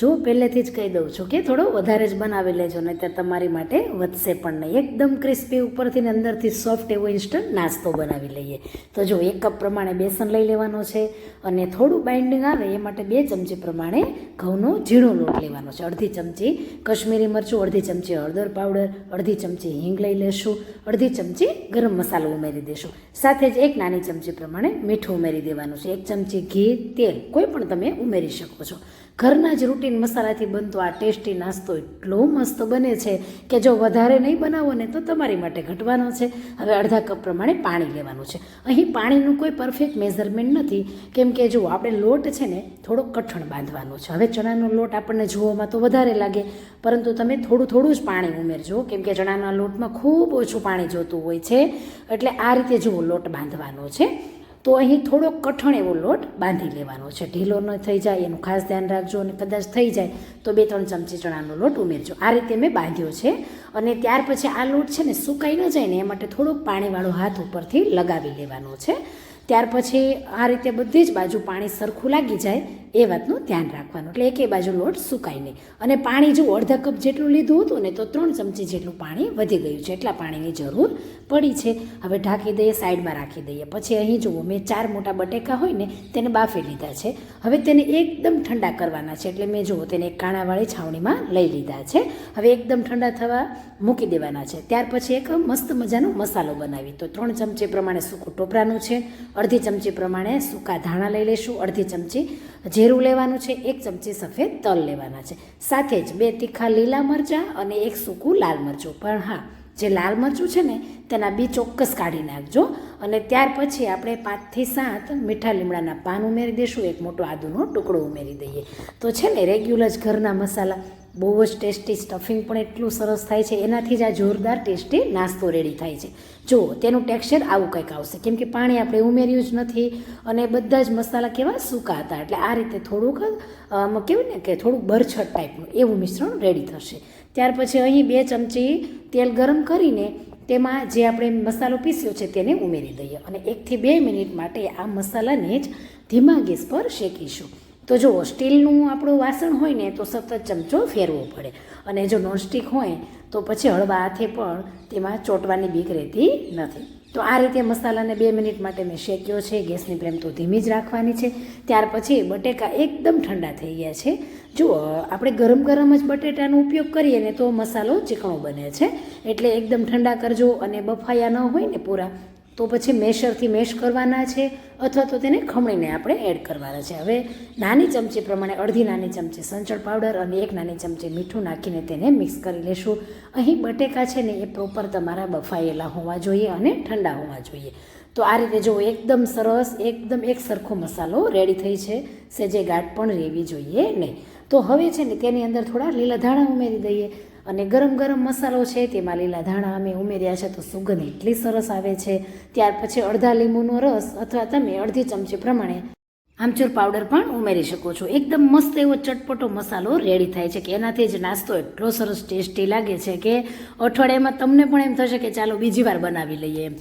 જો પહેલેથી જ કહી દઉં છું કે થોડો વધારે જ બનાવી લેજો, નહીં તો તમારી માટે વધશે પણ નહીં. એકદમ ક્રિસ્પી ઉપરથી ને અંદરથી સોફ્ટ એવો ઇન્સ્ટન્ટ નાસ્તો બનાવી લઈએ. તો જો 1 કપ પ્રમાણે બેસન લઈ લેવાનો છે અને થોડું બાઇન્ડિંગ આવે એ માટે 2 ચમચી પ્રમાણે ઘઉંનો ઝીણો લોટ લેવાનો છે. અડધી ચમચી કશ્મીરી મરચું, અડધી ચમચી હળદર પાવડર, અડધી ચમચી હિંગ લઈ લેશું, અડધી ચમચી ગરમ મસાલો ઉમેરી દેશું. સાથે જ 1 નાની ચમચી પ્રમાણે મીઠું ઉમેરી દેવાનું છે. 1 ચમચી ઘી, તેલ કોઈ પણ તમે ઉમેરી શકો છો. ઘરના જ રૂટીન મસાલાથી બનતો આ ટેસ્ટી નાસ્તો એટલો મસ્ત બને છે કે જો વધારે નહીં બનાવો ને તો તમારી માટે ઘટવાનો છે. હવે અડધા કપ પ્રમાણે પાણી લેવાનું છે. અહીં પાણીનું કોઈ પરફેક્ટ મેઝરમેન્ટ નથી, કેમ કે જો આપણે લોટ છે ને થોડો કઠણ બાંધવાનો છે. હવે ચણાનો લોટ આપણને જોવામાં તો વધારે લાગે, પરંતુ તમે થોડું થોડું જ પાણી ઉમેરજો, કેમ કે ચણાના લોટમાં ખૂબ ઓછું પાણી જોતું હોય છે. એટલે આ રીતે જુઓ લોટ બાંધવાનો છે. તો અહીં થોડો કઠણ એવો લોટ બાંધી લેવાનો છે, ઢીલો ન થઈ જાય એનું ખાસ ધ્યાન રાખજો. અને કદાચ થઈ જાય તો 2-3 ચમચી ચણાનો લોટ ઉમેરજો. આ રીતે મેં બાંધ્યો છે. અને ત્યાર પછી આ લોટ છે ને સુકાઈ ન જાય ને એ માટે થોડોક પાણીવાળો હાથ ઉપરથી લગાવી લેવાનો છે. ત્યાર પછી આ રીતે બધી જ બાજુ પાણી સરખું લાગી જાય એ વાતનું ધ્યાન રાખવાનું, એટલે એકે બાજુ લોટ સુકાય નહીં. અને પાણી જો અડધા કપ જેટલું લીધું હતું ને તો 3 ચમચી જેટલું પાણી વધી ગયું છે, એટલા પાણીની જરૂર પડી છે. હવે ઢાંકી દઈએ, સાઈડમાં રાખી દઈએ. પછી અહીં જુઓ મેં 4 મોટા બટેકા હોય ને તેને બાફી લીધા છે. હવે તેને એકદમ ઠંડા કરવાના છે, એટલે મેં જુઓ તેને એક કાણાવાળી છાવણીમાં લઈ લીધા છે. હવે એકદમ ઠંડા થવા મૂકી દેવાના છે. ત્યાર પછી એક મસ્ત મજાનો મસાલો બનાવી. તો 3 ચમચી પ્રમાણે સૂકું ટોપરાનું છે, અડધી ચમચી પ્રમાણે સૂકા ધાણા લઈ લઈશું, અડધી ચમચી જીરું લેવાનું છે, 1 ચમચી સફેદ તલ લેવાના છે. સાથે જ 2 તીખા લીલા મરચાં અને 1 સૂકું લાલ મરચું. પણ હા, જે લાલ મરચું છે ને તેના બી ચોક્કસ કાઢી નાખજો. અને ત્યાર પછી આપણે 5 થી 7 મીઠા લીમડાના પાન ઉમેરી દઈશું, 1 મોટો આદુનો ટુકડો ઉમેરી દઈએ. તો છે ને રેગ્યુલર જ ઘરના મસાલા, બહુ જ ટેસ્ટી, સ્ટફિંગ પણ એટલું સરસ થાય છે. એનાથી જ આ જોરદાર ટેસ્ટી નાસ્તો રેડી થાય છે. જુઓ તેનું ટેક્સચર આવું કંઈક આવશે, કેમ કે પાણી આપણે ઉમેર્યું જ નથી અને બધા જ મસાલા કેવા સૂકા હતા. એટલે આ રીતે થોડુંક કહેવાય ને કે થોડુંક બરછટ ટાઈપનું એવું મિશ્રણ રેડી થશે. ત્યાર પછી અહીં 2 ચમચી તેલ ગરમ કરીને તેમાં જે આપણે મસાલો પીસ્યો છે તેને ઉમેરી દઈએ અને 1 થી 2 મિનિટ માટે આ મસાલાને જ ધીમા ગેસ પર શેકીશું. તો જુઓ સ્ટીલનું આપણું વાસણ હોય ને તો સતત ચમચો ફેરવો પડે, અને જો નોનસ્ટિક હોય તો પછી હળવા હાથે પણ તેમાં ચોંટવાની બીક રહેતી નથી. તો આ રીતે મસાલાને 2 મિનિટ માટે મેં શેક્યો છે. ગેસની ફ્લેમ તો ધીમી જ રાખવાની છે. ત્યાર પછી બટેકા એકદમ ઠંડા થઈ ગયા છે. જુઓ આપણે ગરમ ગરમ જ બટેટાનો ઉપયોગ કરીએ ને તો મસાલો ચીકણો બને છે, એટલે એકદમ ઠંડા કરજો. અને બફાયા ન હોય ને પૂરા તો પછી મેશરથી મેશ કરવાના છે, અથવા તો તેને ખમણીને આપણે એડ કરવાના છે. હવે નાની ચમચી પ્રમાણે અડધી નાની ચમચી સંચળ પાવડર અને 1 નાની ચમચી મીઠું નાખીને તેને મિક્સ કરી લેશું. અહીં બટેકા છે ને એ પ્રોપર તમારા બફાયેલા હોવા જોઈએ અને ઠંડા હોવા જોઈએ. તો આ રીતે જો એકદમ સરસ, એકદમ એક સરખો મસાલો રેડી થઈ છે, સેજે ગાંઠ પણ રહેવી જોઈએ નહીં. તો હવે છે ને તેની અંદર થોડા લીલા ધાણા ઉમેરી દઈએ. અને ગરમ ગરમ મસાલો છે તેમાં લીલા ધાણા અમે ઉમેર્યા છે તો સુગંધ એટલી સરસ આવે છે. ત્યાર પછી અડધા લીંબુનો રસ અથવા તમે અડધી ચમચી પ્રમાણે આમચૂર પાવડર પણ ઉમેરી શકો છો. એકદમ મસ્ત એવો ચટપટો મસાલો રેડી થાય છે કે એનાથી જ નાસ્તો એટલો સરસ ટેસ્ટી લાગે છે કે અઠવાડિયામાં તમને પણ એમ થશે કે ચાલો બીજી વાર બનાવી લઈએ એમ.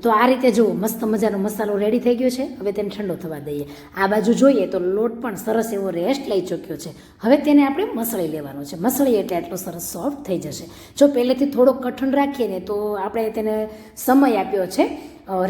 તો આ રીતે જુઓ મસ્ત મજાનો મસાલો રેડી થઈ ગયો છે. હવે તેને ઠંડો થવા દઈએ. આ બાજુ જોઈએ તો લોટ પણ સરસ એવો રેસ્ટ લઈ ચૂક્યો છે. હવે તેને આપણે મસળી લેવાનો છે. મસળી એટલે આટલો સરસ સોફ્ટ થઈ જશે. જો પહેલેથી થોડો કઠણ રાખીએ ને તો આપણે તેને સમય આપ્યો છે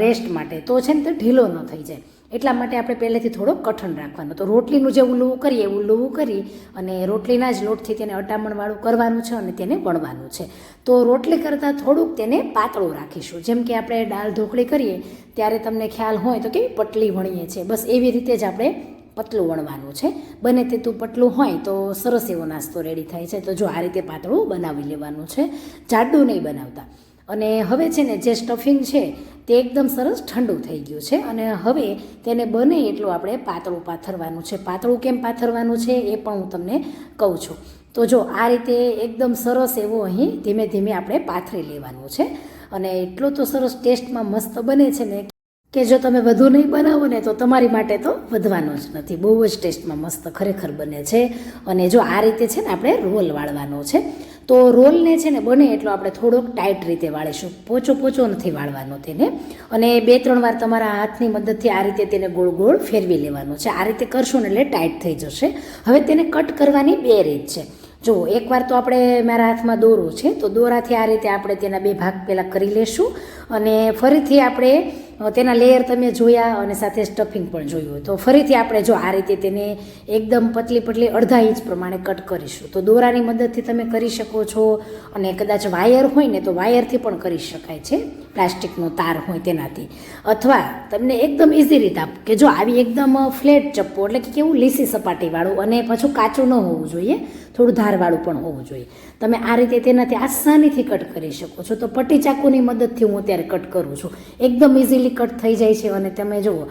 રેસ્ટ માટે, તો છે ને તે ઢીલો ન થઈ જાય. એટલા માટે આપણે પહેલેથી થોડો કઠણ રાખવાનો. તો રોટલીનું જેવું લૂવું કરીએ એવું લૂવું કરી અને રોટલીના જ લોટથી તેને અટામણવાળું કરવાનું છે અને તેને વણવાનું છે. તો રોટલી કરતાં થોડુંક તેને પાતળું રાખીશું. જેમ કે આપણે દાળ ઢોકળી કરીએ ત્યારે તમને ખ્યાલ હોય તો કેવી પટલી વણીએ છીએ, બસ એવી રીતે જ આપણે પતલું વણવાનું છે. બને તેટલું પતલું હોય તો સરસ એવો નાસ્તો રેડી થાય છે. તો જો આ રીતે પાતળું બનાવી લેવાનું છે, જાડું નહીં બનાવતા. અને હવે છે ને જે સ્ટફિંગ છે તે એકદમ સરસ ઠંડુ થઈ ગયું છે અને હવે તેને બને એટલું આપણે પાતળું પાથરવાનું છે. પાતળું કેમ પાથરવાનું છે એ પણ હું તમને કહું છું. તો જો આ રીતે એકદમ સરસ એવો અહીં ધીમે ધીમે આપણે પાથરી લેવાનું છે. અને એટલો તો સરસ ટેસ્ટમાં મસ્ત બને છે ને કે જો તમે વધુ નહીં બનાવો ને તો તમારી માટે તો વધવાનો જ નથી. બહુ જ ટેસ્ટમાં મસ્ત ખરેખર બને છે. અને જો આ રીતે છે ને આપણે રોલ વાળવાનો છે. તો રોલને છે ને બને એટલો આપણે થોડોક ટાઈટ રીતે વાળીશું, પોચો પોચો નથી વાળવાનો તેને. અને 2-3 વાર તમારા હાથની મદદથી આ રીતે તેને ગોળ ગોળ ફેરવી લેવાનો છે. આ રીતે કરશો ને એટલે ટાઈટ થઈ જશે. હવે તેને કટ કરવાની 2 રીત છે. જો એકવાર તો આપણે મારા હાથમાં દોરો છે, તો દોરાથી આ રીતે આપણે તેના 2 ભાગ પહેલાં કરી લેશું. અને ફરીથી આપણે તેના લેયર તમે જોયા અને સાથે સ્ટફિંગ પણ જોયું હોય તો ફરીથી આપણે જો આ રીતે તેને એકદમ પતલી પતલી અડધા ઇંચ પ્રમાણે કટ કરીશું. તો દોરાની મદદથી તમે કરી શકો છો, અને કદાચ વાયર હોય ને તો વાયરથી પણ કરી શકાય છે, પ્લાસ્ટિકનો તાર હોય તેનાથી. અથવા તમને એકદમ ઇઝી રીત આપું કે જો આવી એકદમ ફ્લેટ ચપ્પુ એટલે કે કેવું લીસી સપાટીવાળું અને પાછું કાચું ન હોવું જોઈએ, થોડું ધારવાળું પણ હોવું જોઈએ. તમે આ રીતે તેનાથી આસાનીથી કટ કરી શકો છો. તો પટ્ટી ચાકુની મદદથી હું અત્યારે કટ કરું છું. એકદમ ઇઝીલી કટ થઈ જાય છે. અને તમે જુઓ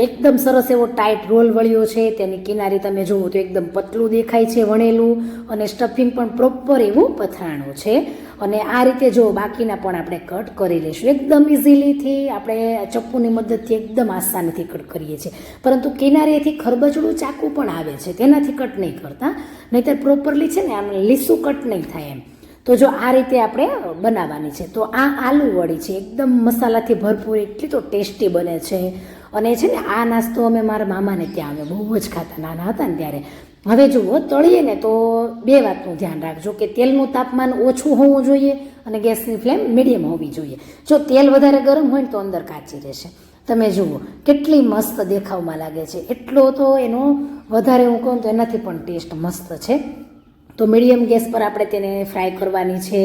એકદમ સરસ એવો ટાઈટ રોલ વળ્યો છે. તેની કિનારી તમે જુઓ તો એકદમ પતલું દેખાય છે, વણેલું, અને સ્ટફિંગ પણ પ્રોપર એવું પથરાણું છે. અને આ રીતે જો બાકીના પણ આપણે કટ કરી લઈશું. એકદમ ઇઝીલીથી આપણે ચપ્પુની મદદથી એકદમ આસાનીથી કટ કરીએ છીએ. પરંતુ કિનારીએથી ખરબચડું ચાકુ પણ આવે છે, તેનાથી કટ નહીં કરતા, નહીંતર પ્રોપરલી છે ને આમ લીસું કટ નહીં થાય એમ. તો જો આ રીતે આપણે બનાવવાની છે. તો આ આલુ વડી છે, એકદમ મસાલાથી ભરપૂર, એટલી તો ટેસ્ટી બને છે. અને છે ને આ નાસ્તો અમે મારા મામાને ત્યાં અમે બહુ જ ખાતા નાના હતા ને ત્યારે. હવે જુઓ તળીએ ને તો 2 વાતનું ધ્યાન રાખજો કે તેલનું તાપમાન ઓછું હોવું જોઈએ અને ગેસની ફ્લેમ મીડિયમ હોવી જોઈએ. જો તેલ વધારે ગરમ હોય ને તો અંદર કાચી રહેશે. તમે જુઓ કેટલી મસ્ત દેખાવમાં લાગે છે. એટલો તો એનો વધારે હું કહું તો એનાથી પણ ટેસ્ટ મસ્ત છે. તો મીડિયમ ગેસ પર આપણે તેને ફ્રાય કરવાની છે,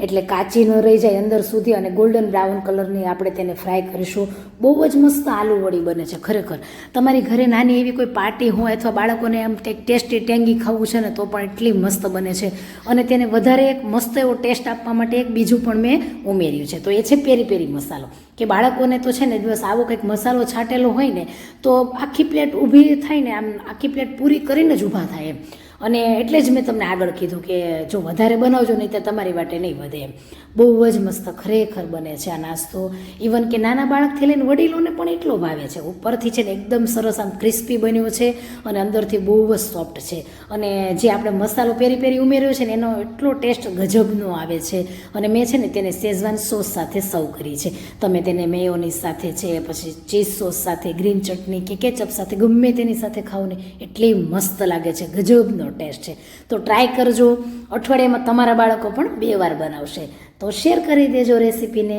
એટલે કાચી ન રહી જાય અંદર સુધી, અને ગોલ્ડન બ્રાઉન કલરની આપણે તેને ફ્રાય કરીશું. બહુ જ મસ્ત આલુ વડી બને છે ખરેખર. તમારી ઘરે નાની એવી કોઈ પાર્ટી હોય અથવા બાળકોને એમ કંઈક ટેસ્ટી ટેંગી ખાવું છે ને તો પણ એટલી મસ્ત બને છે. અને તેને વધારે એક મસ્ત એવો ટેસ્ટ આપવા માટે એક બીજું પણ મેં ઉમેર્યું છે, તો એ છે પેરી પેરી મસાલો. કે બાળકોને તો છે ને દિવસ આવો કંઈક મસાલો છાંટેલો હોય ને તો આખી પ્લેટ ઊભી થાય ને, આમ આખી પ્લેટ પૂરી કરીને જ ઊભા થાય એમ. અને એટલે જ મેં તમને આગળ કીધું કે જો વધારે બનાવજો નહીં તો તમારી વાટે નહીં વધે એમ. બહુ જ મસ્ત ખરેખર બને છે આ નાસ્તો. ઇવન કે નાના બાળકથી લઈને વડીલોને પણ એટલો ભાવે છે. ઉપરથી છે ને એકદમ સરસ આમ ક્રિસ્પી બન્યો છે, અને અંદરથી બહુ જ સોફ્ટ છે. અને જે આપણે મસાલો પેરી પેરી ઉમેર્યો છે ને એનો એટલો ટેસ્ટ ગજબનો આવે છે. અને મેં છે ને તેને શેઝવાન સોસ સાથે સર્વ કરી છે. તમે તેને મેયોનીઝ સાથે છે, પછી ચીઝ સોસ સાથે, ગ્રીન ચટણી કે કેચઅપ સાથે, ગમે તેની સાથે ખાઓ ને એટલી મસ્ત લાગે છે, ગજબનો ટેસ્ટ છે. તો ટ્રાય કરજો. અઠવાડિયામાં તમારા બાળકો પણ 2 વાર બનાવશે. તો શેર કરી દેજો રેસીપીને.